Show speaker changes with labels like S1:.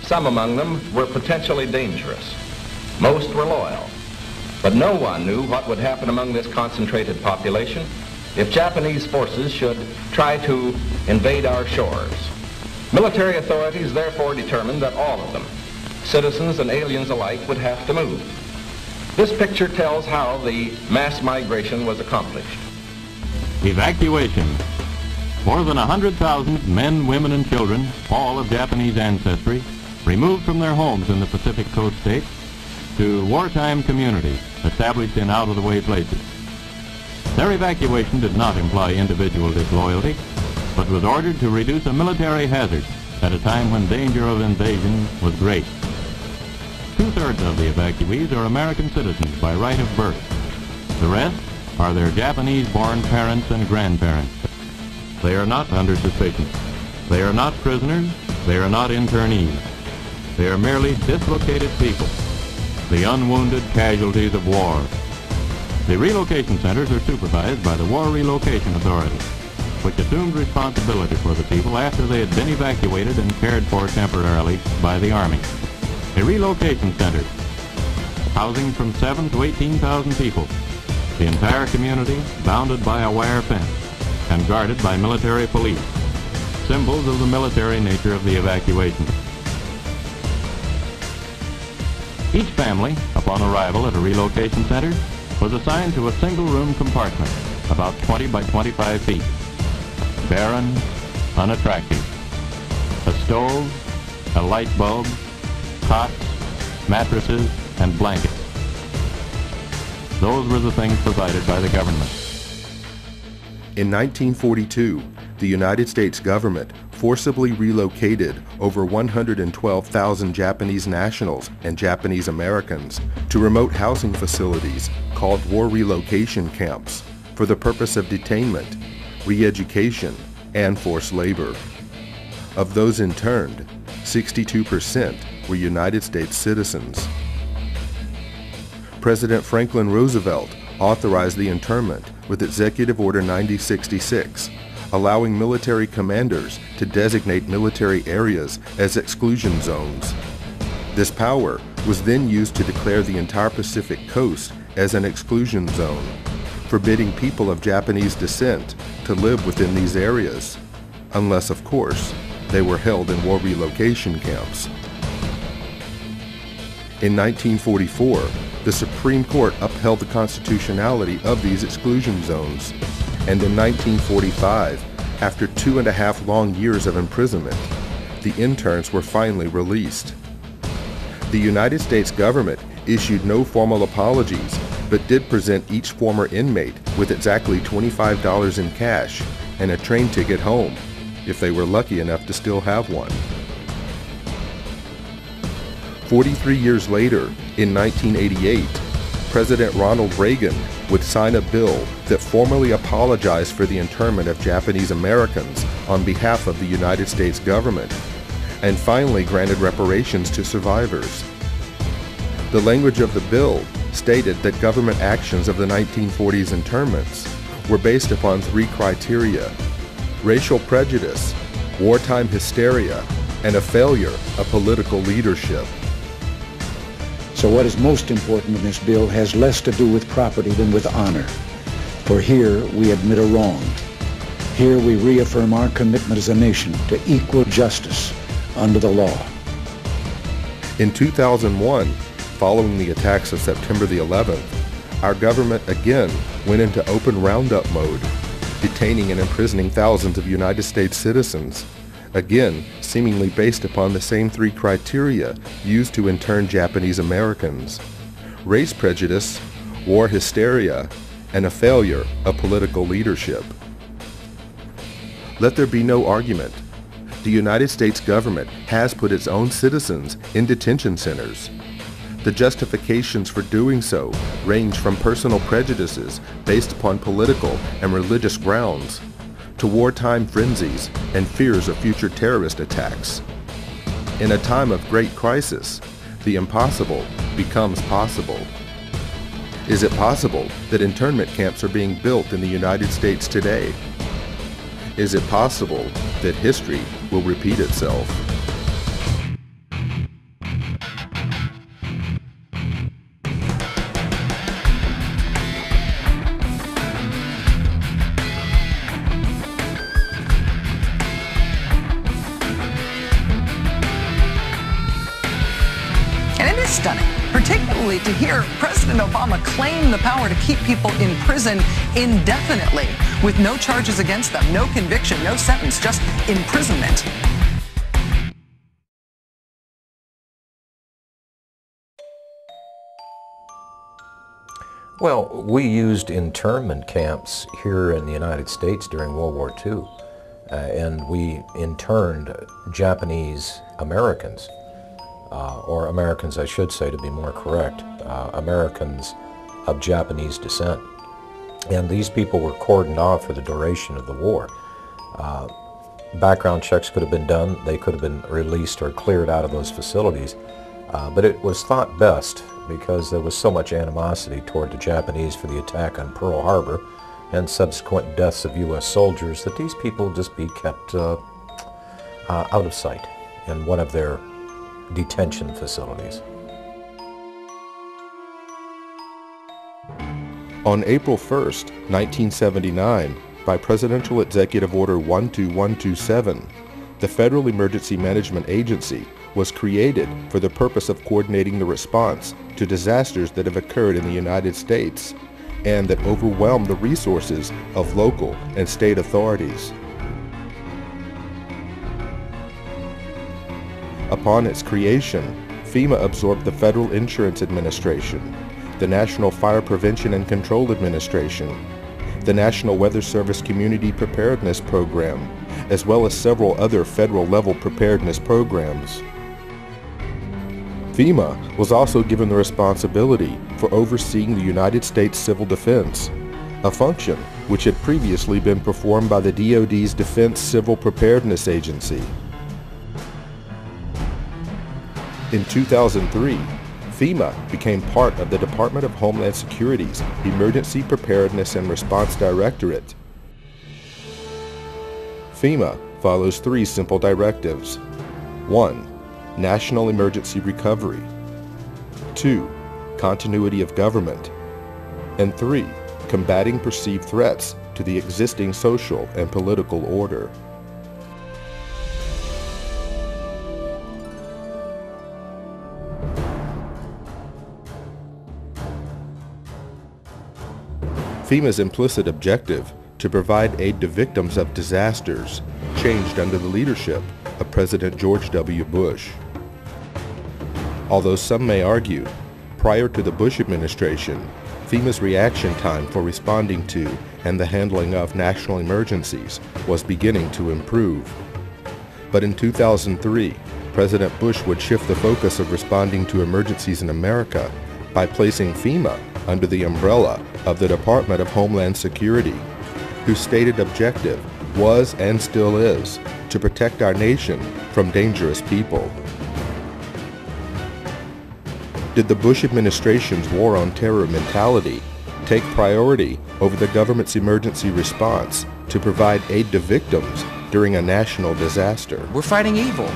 S1: some among them were potentially dangerous. Most were loyal. But no one knew what would happen among this concentrated population if Japanese forces should try to invade our shores. Military authorities therefore determined that all of them, citizens and aliens alike, would have to move. This picture tells how the mass migration was accomplished.
S2: Evacuation. More than 100,000 men, women, and children, all of Japanese ancestry, removed from their homes in the Pacific Coast states to wartime communities established in out-of-the-way places. Their evacuation did not imply individual disloyalty, but was ordered to reduce a military hazard at a time when danger of invasion was great. Two-thirds of the evacuees are American citizens by right of birth. The rest are their Japanese-born parents and grandparents. They are not under suspicion. They are not prisoners. They are not internees. They are merely dislocated people, the unwounded casualties of war. The relocation centers are supervised by the War Relocation Authority, which assumed responsibility for the people after they had been evacuated and cared for temporarily by the Army. A relocation center, housing from 7,000 to 18,000 people, the entire community bounded by a wire fence and guarded by military police, symbols of the military nature of the evacuation. Each family, upon arrival at a relocation center, was assigned to a single-room compartment, about 20 by 25 feet. Barren, unattractive. A stove, a light bulb, cots, mattresses, and blankets. Those were the things provided by the government.
S3: In 1942, the United States government forcibly relocated over 112,000 Japanese nationals and Japanese Americans to remote housing facilities called war relocation camps for the purpose of detainment, re-education, and forced labor. Of those interned, 62% were United States citizens. President Franklin Roosevelt authorized the internment with Executive Order 9066, allowing military commanders to designate military areas as exclusion zones. This power was then used to declare the entire Pacific coast as an exclusion zone, forbidding people of Japanese descent to live within these areas, unless, of course, they were held in war relocation camps. In 1944, the Supreme Court upheld the constitutionality of these exclusion zones, and in 1945, after 2.5 long years of imprisonment, the interns were finally released. The United States government issued no formal apologies, but did present each former inmate with exactly $25 in cash and a train ticket home, if they were lucky enough to still have one. 43 years later, in 1988, President Ronald Reagan would sign a bill that formally apologized for the internment of Japanese Americans on behalf of the United States government, and finally granted reparations to survivors. The language of the bill stated that government actions of the 1940s internments were based upon 3 criteria: racial prejudice, wartime hysteria, and a failure of political leadership.
S4: So what is most important in this bill has less to do with property than with honor. For here we admit a wrong. Here we reaffirm our commitment as a nation to equal justice under the law.
S3: In 2001, following the attacks of September the 11th, our government again went into open roundup mode, detaining and imprisoning thousands of United States citizens, again seemingly based upon the same 3 criteria used to intern Japanese Americans: race prejudice, war hysteria, and a failure of political leadership. Let there be no argument. The United States government has put its own citizens in detention centers. The justifications for doing so range from personal prejudices based upon political and religious grounds to wartime frenzies and fears of future terrorist attacks. In a time of great crisis, the impossible becomes possible. Is it possible that internment camps are being built in the United States today? Is it possible that history will repeat itself?
S5: stunning, particularly to hear President Obama claim the power to keep people in prison indefinitely with no charges against them, no conviction, no sentence, just imprisonment.
S6: Well, we used internment camps here in the United States during World War II, and we interned Japanese Americans, or Americans, I should say, to be more correct, Americans of Japanese descent. And these people were cordoned off for the duration of the war. Background checks could have been done. They could have been released or cleared out of those facilities. But it was thought best, because there was so much animosity toward the Japanese for the attack on Pearl Harbor and subsequent deaths of U.S. soldiers, that these people just be kept out of sight in one of their detention facilities.
S3: On April 1st, 1979, by Presidential Executive Order 12127, the Federal Emergency Management Agency was created for the purpose of coordinating the response to disasters that have occurred in the United States and that overwhelm the resources of local and state authorities. Upon its creation, FEMA absorbed the Federal Insurance Administration, the National Fire Prevention and Control Administration, the National Weather Service Community Preparedness Program, as well as several other federal-level preparedness programs. FEMA was also given the responsibility for overseeing the United States Civil Defense, a function which had previously been performed by the DoD's Defense Civil Preparedness Agency. In 2003, FEMA became part of the Department of Homeland Security's Emergency Preparedness and Response Directorate. FEMA follows three simple directives. 1. National emergency recovery. 2. Continuity of government. And 3. Combating perceived threats to the existing social and political order. FEMA's implicit objective to provide aid to victims of disasters changed under the leadership of President George W. Bush. Although some may argue, prior to the Bush administration, FEMA's reaction time for responding to and the handling of national emergencies was beginning to improve. But in 2003, President Bush would shift the focus of responding to emergencies in America by placing FEMA under the umbrella of the Department of Homeland Security, whose stated objective was and still is to protect our nation from dangerous people. Did the Bush administration's war on terror mentality take priority over the government's emergency response to provide aid to victims during a national disaster?
S7: We're fighting evil.